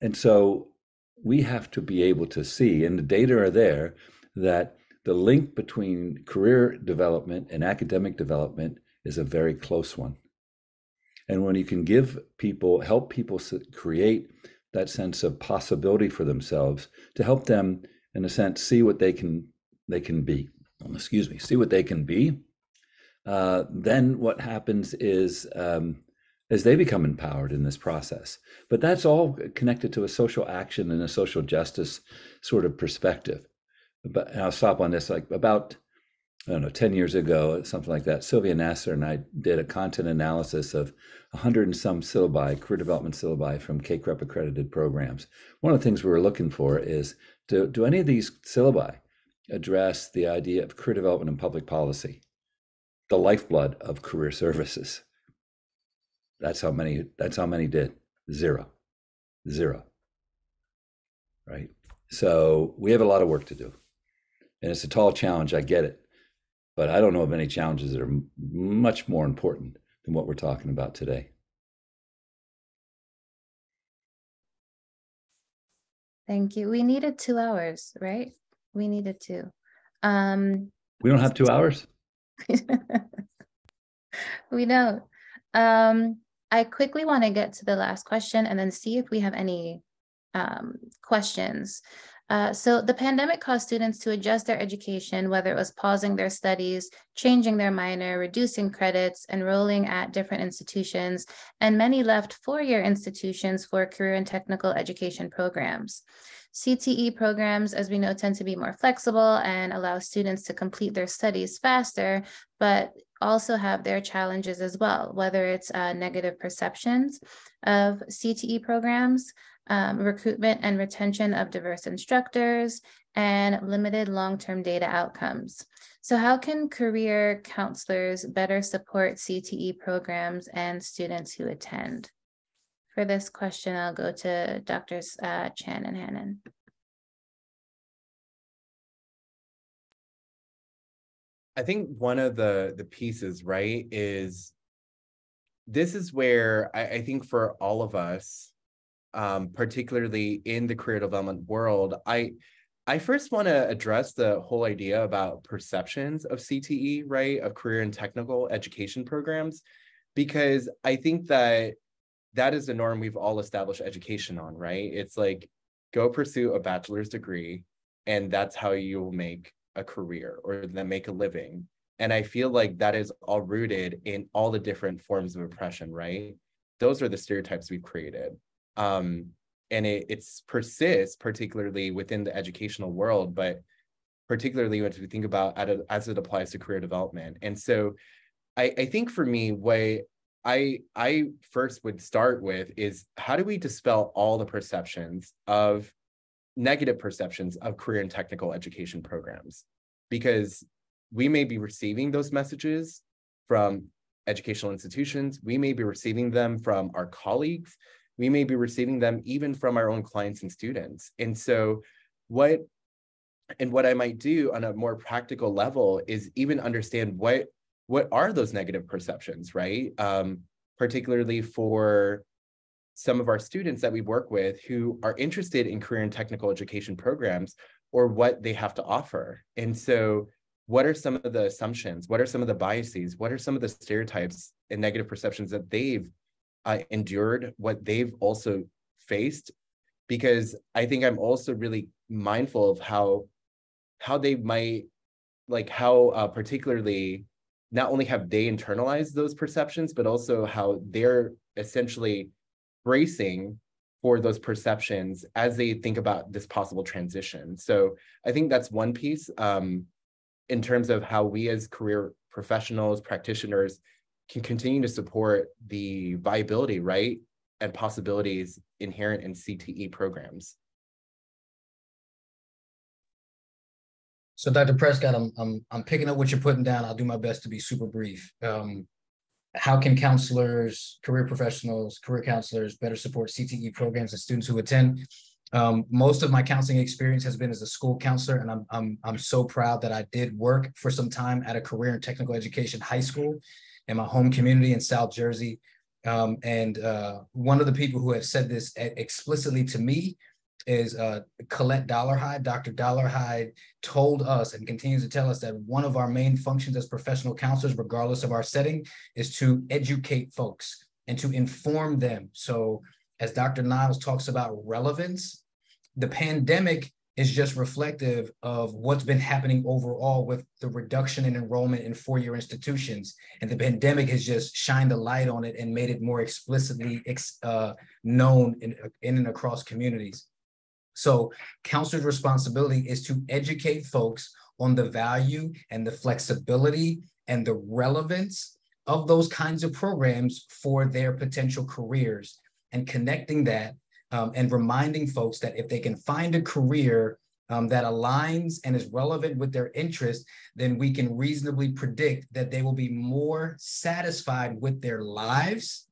And so we have to be able to see, and the data are there, that the link between career development and academic development is a very close one. And when you can help people create that sense of possibility for themselves, to help them, in a sense, see what they can be. See what they can be. Then what happens is as they become empowered in this process. But that's all connected to a social action and a social justice sort of perspective. But and I'll stop on this. Like about, I don't know, 10 years ago, something like that, Sylvia Nasser and I did a content analysis of 100 and some syllabi, career development syllabi from CACREP accredited programs. One of the things we were looking for is, do any of these syllabi address the idea of career development and public policy, the lifeblood of career services? That's how many did. Zero. Right? So we have a lot of work to do. And it's a tall challenge, I get it. But I don't know of any challenges that are much more important than what we're talking about today. Thank you. We needed 2 hours, right? We needed 2. We don't have 2 hours? We don't. I quickly want to get to the last question and then see if we have any questions. So the pandemic caused students to adjust their education, whether it was pausing their studies, changing their minor, reducing credits, enrolling at different institutions, and many left 4-year institutions for career and technical education programs. CTE programs, as we know, tend to be more flexible and allow students to complete their studies faster, but also have their challenges as well, whether it's negative perceptions of CTE programs, recruitment and retention of diverse instructors, and limited long-term data outcomes. So how can career counselors better support CTE programs and students who attend? For this question, I'll go to Drs. Chan and Hannon. I think one of the pieces, right, is this is where I think for all of us, particularly in the career development world, I first want to address the whole idea about perceptions of CTE, right, of career and technical education programs, because I think that is the norm we've all established education on, right? It's like, go pursue a bachelor's degree, and that's how you'll make a career or then make a living. And I feel like that is all rooted in all the different forms of oppression, right? Those are the stereotypes we've created. And it persists, particularly within the educational world, but particularly when we think about as it applies to career development. And so I think for me, what I first would start with is, how do we dispel all the perceptions of negative perceptions of career and technical education programs? Because we may be receiving those messages from educational institutions, we may be receiving them from our colleagues, we may be receiving them even from our own clients and students. And so what I might do on a more practical level is even understand what are those negative perceptions, right? Particularly for some of our students that we work with who are interested in career and technical education programs, or what they have to offer. And so what are some of the assumptions? What are some of the biases? What are some of the stereotypes and negative perceptions that they've endured, what they've also faced? Because I think I'm also really mindful of how they might, like how particularly not only have they internalized those perceptions, but also how they're essentially bracing for those perceptions as they think about this possible transition. So I think that's one piece in terms of how we as career professionals, practitioners, can continue to support the viability, right, and possibilities inherent in CTE programs. So Dr. Prescod, I'm picking up what you're putting down. I'll do my best to be super brief. How can counselors, career professionals, career counselors better support CTE programs and students who attend? Most of my counseling experience has been as a school counselor, and I'm so proud that I did work for some time at a career and technical education high school in my home community in South Jersey. And one of the people who have said this explicitly to me is Colette Dollarhide. Dr. Dollarhide told us and continues to tell us that one of our main functions as professional counselors, regardless of our setting, is to educate folks and to inform them. So as Dr. Niles talks about relevance, the pandemic is just reflective of what's been happening overall with the reduction in enrollment in four-year institutions. And the pandemic has just shined a light on it and made it more explicitly known in and across communities. So counselors' responsibility is to educate folks on the value and the flexibility and the relevance of those kinds of programs for their potential careers, and connecting that and reminding folks that if they can find a career that aligns and is relevant with their interest, then we can reasonably predict that they will be more satisfied with their lives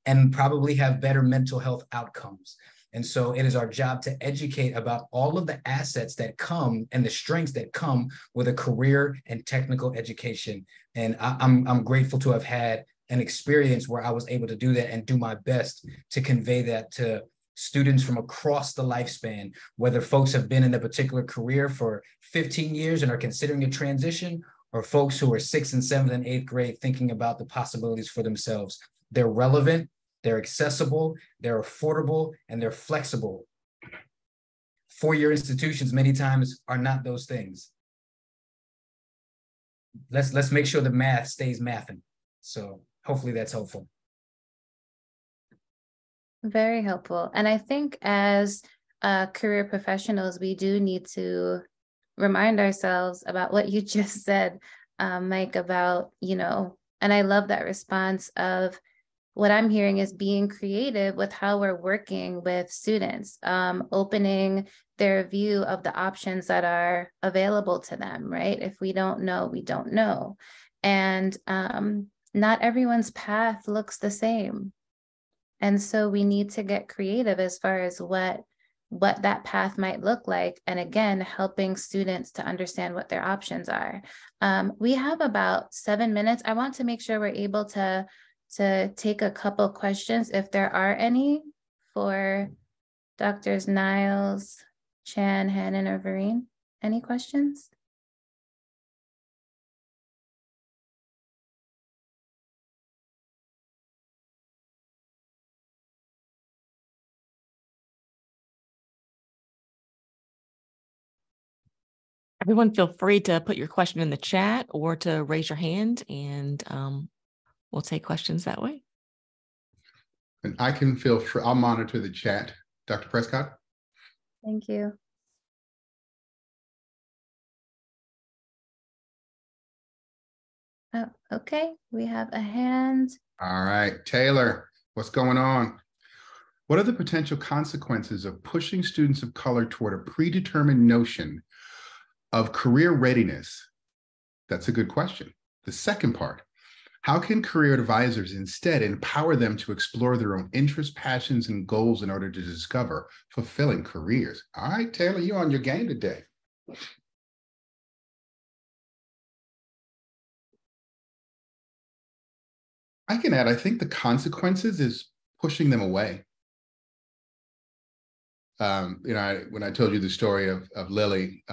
and probably have better mental health outcomes. And so it is our job to educate about all of the assets that come and the strengths that come with a career and technical education. And I'm grateful to have had an experience where I was able to do that and do my best to convey that to students from across the lifespan, whether folks have been in a particular career for 15 years and are considering a transition, or folks who are 6th and 7th and 8th grade thinking about the possibilities for themselves. They're relevant, they're accessible, they're affordable, and they're flexible. Four-year institutions many times are not those things. Let's make sure the math stays mathing. So hopefully that's helpful. Very helpful. And I think as career professionals, we do need to remind ourselves about what you just said, Mike, about, and I love that response of what I'm hearing is being creative with how we're working with students, opening their view of the options that are available to them, right? If we don't know, we don't know. And not everyone's path looks the same. And so we need to get creative as far as what that path might look like. And again, helping students to understand what their options are. We have about 7 minutes. I want to make sure we're able to take a couple questions, if there are any, for Drs. Niles, Chan, Hannon, or Vereen. Any questions? Everyone feel free to put your question in the chat or to raise your hand, and we'll take questions that way. And I can feel free, I'll monitor the chat. Dr. Prescod? Thank you. Oh, okay, we have a hand. All right, Taylor, what's going on? What are the potential consequences of pushing students of color toward a predetermined notion of career readiness? That's a good question. The second part, how can career advisors instead empower them to explore their own interests, passions, and goals in order to discover fulfilling careers? All right, Taylor, you're on your game today. I can add, I think the consequences is pushing them away. When I told you the story of Lily,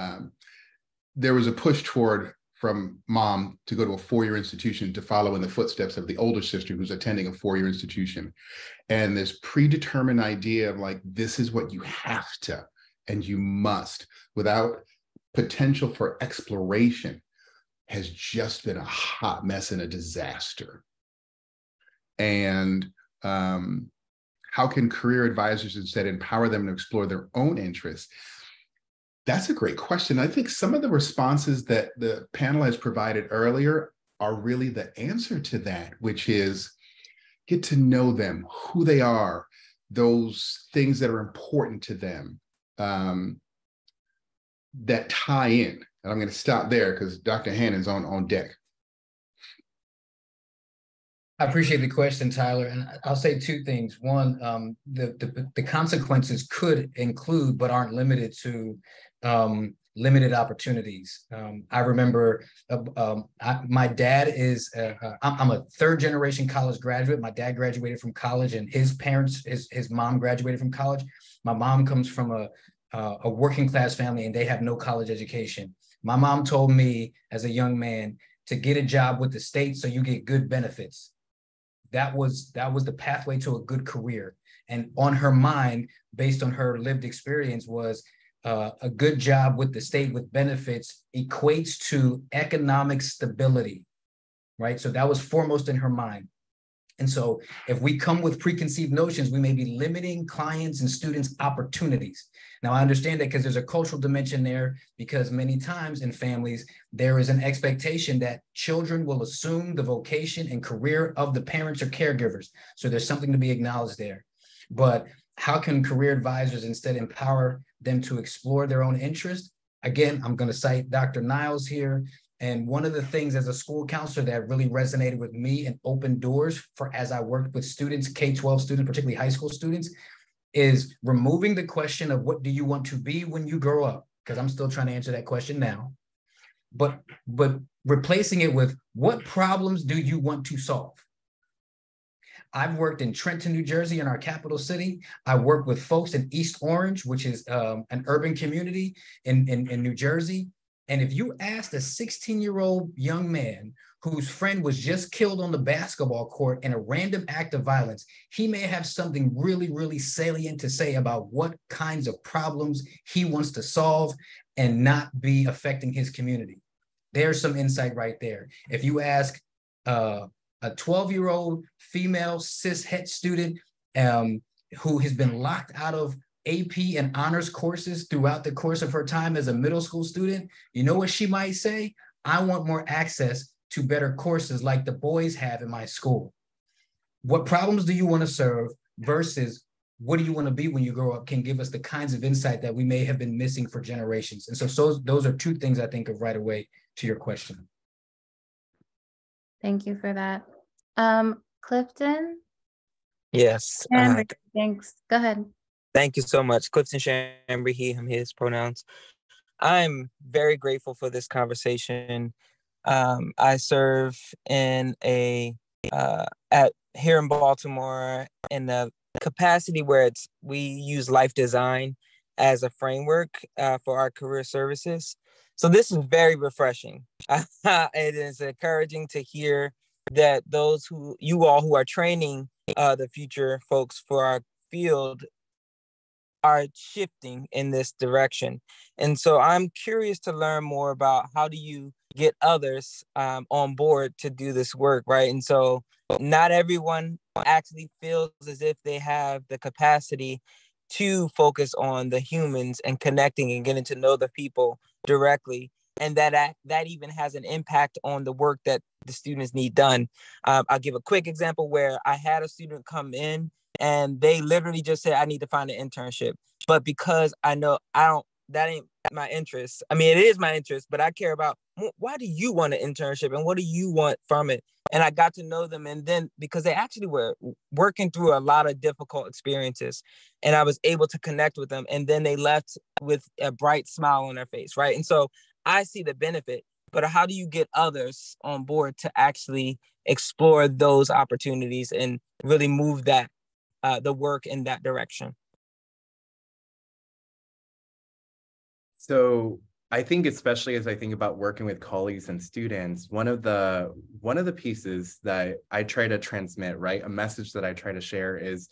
there was a push from mom to go to a four-year institution to follow in the footsteps of the older sister who's attending a four-year institution. And this predetermined idea of like, this is what you have to, and you must, without potential for exploration, has just been a hot mess and a disaster. And how can career advisors instead empower them to explore their own interests? That's a great question. I think some of the responses that the panel has provided earlier are really the answer to that, which is get to know them, who they are, those things that are important to them, that tie in. And I'm going to stop there because Dr. Hannon's on deck. I appreciate the question, Tyler, and I'll say two things. One, the consequences could include, but aren't limited to, limited opportunities. I remember my dad is, I'm a third generation college graduate. My dad graduated from college, and his parents, his mom graduated from college. My mom comes from a working class family, and they have no college education. My mom told me as a young man to get a job with the state so you get good benefits. That was the pathway to a good career. And on her mind, based on her lived experience, was a good job with the state with benefits equates to economic stability, right? So that was foremost in her mind. And so if we come with preconceived notions, we may be limiting clients and students' opportunities. Now, I understand that because there's a cultural dimension there, because many times in families, there is an expectation that children will assume the vocation and career of the parents or caregivers. So there's something to be acknowledged there. But how can career advisors instead empower them to explore their own interest? Again, I'm going to cite Dr. Niles here. And one of the things as a school counselor that really resonated with me and opened doors for as I worked with students, K-12 students, particularly high school students, is removing the question of what do you want to be when you grow up? Because I'm still trying to answer that question now. But replacing it with what problems do you want to solve? I've worked in Trenton, New Jersey, in our capital city. I work with folks in East Orange, which is an urban community in New Jersey. And if you asked a 16-year-old young man whose friend was just killed on the basketball court in a random act of violence, he may have something really, really salient to say about what kinds of problems he wants to solve and not be affecting his community. There's some insight right there. If you ask a 12-year-old female cis-het student who has been locked out of AP and honors courses throughout the course of her time as a middle school student, you know what she might say? I want more access to better courses like the boys have in my school. What problems do you want to serve versus what do you want to be when you grow up can give us the kinds of insight that we may have been missing for generations. And so those are two things I think of right away to your question. Thank you for that. Clifton? Yes. Thanks. Go ahead. Thank you so much. Clifton Chambry, he, him, his pronouns. I'm very grateful for this conversation. I serve in here in Baltimore in the capacity where we use life design as a framework for our career services. So this is very refreshing. It is encouraging to hear that you all who are training the future folks for our field are shifting in this direction. And so I'm curious to learn more about how do you get others on board to do this work, right? And so not everyone actually feels as if they have the capacity to focus on the humans and connecting and getting to know the people directly. And that even has an impact on the work that the students need done. I'll give a quick example where I had a student come in and they literally just said, I need to find an internship. But because I know that ain't my interest. I mean, it is my interest, but I care about why do you want an internship and what do you want from it? And I got to know them. And then because they actually were working through a lot of difficult experiences and I was able to connect with them. And then they left with a bright smile on their face, right? And so I see the benefit, but how do you get others on board to actually explore those opportunities and really move that the work in that direction? So I think, especially as I think about working with colleagues and students, one of the pieces that I try to transmit, right, a message that I try to share is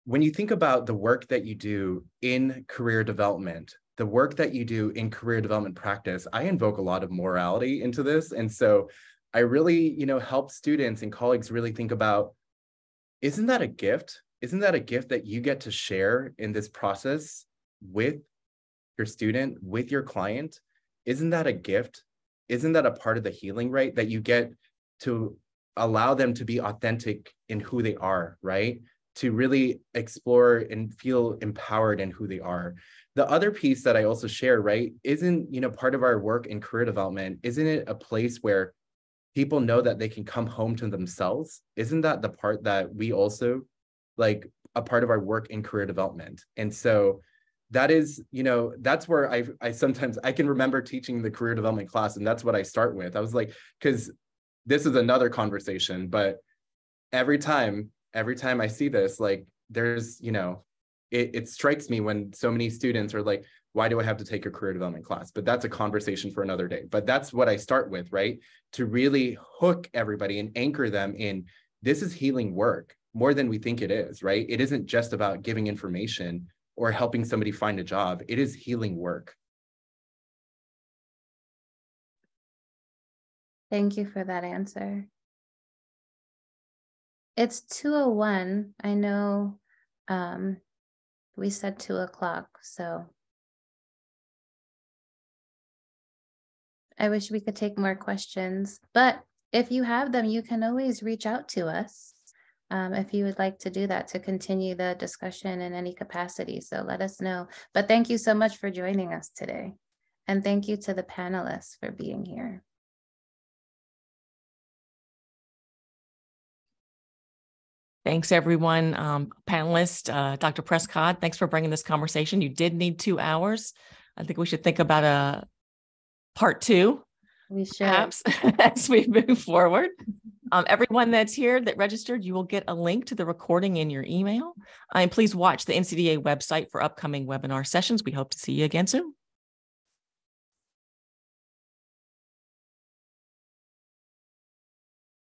when you think about the work that you do in career development, the work that you do in career development practice, I invoke a lot of morality into this. And so I really, help students and colleagues really think about, isn't that a gift? Isn't that a gift that you get to share in this process with your student, with your client? Isn't that a gift? Isn't that a part of the healing, right? That you get to allow them to be authentic in who they are, right? To really explore and feel empowered in who they are. The other piece that I also share, right, isn't, part of our work in career development, isn't it a place where people know that they can come home to themselves? Isn't that the part that we also, like, a part of our work in career development? And so that is, that's where I sometimes, I can remember teaching the career development class, and that's what I start with. I was like, because this is another conversation, but every time I see this, like, there's, it strikes me when so many students are like, why do I have to take a career development class? But that's a conversation for another day. But that's what I start with, right? To really hook everybody and anchor them in, this is healing work. more than we think it is, right? It isn't just about giving information or helping somebody find a job. It is healing work. Thank you for that answer. It's 2:01. I know we said 2 o'clock, so I wish we could take more questions, but if you have them, you can always reach out to us if you would like to do that to continue the discussion in any capacity. So let us know. But thank you so much for joining us today. And thank you to the panelists for being here. Thanks, everyone. Panelist, Dr. Prescod, thanks for bringing this conversation. You did need 2 hours. I think we should think about a part 2, We should. perhaps, as we move forward. Everyone that's here that registered, you will get a link to the recording in your email. And please watch the NCDA website for upcoming webinar sessions. We hope to see you again soon.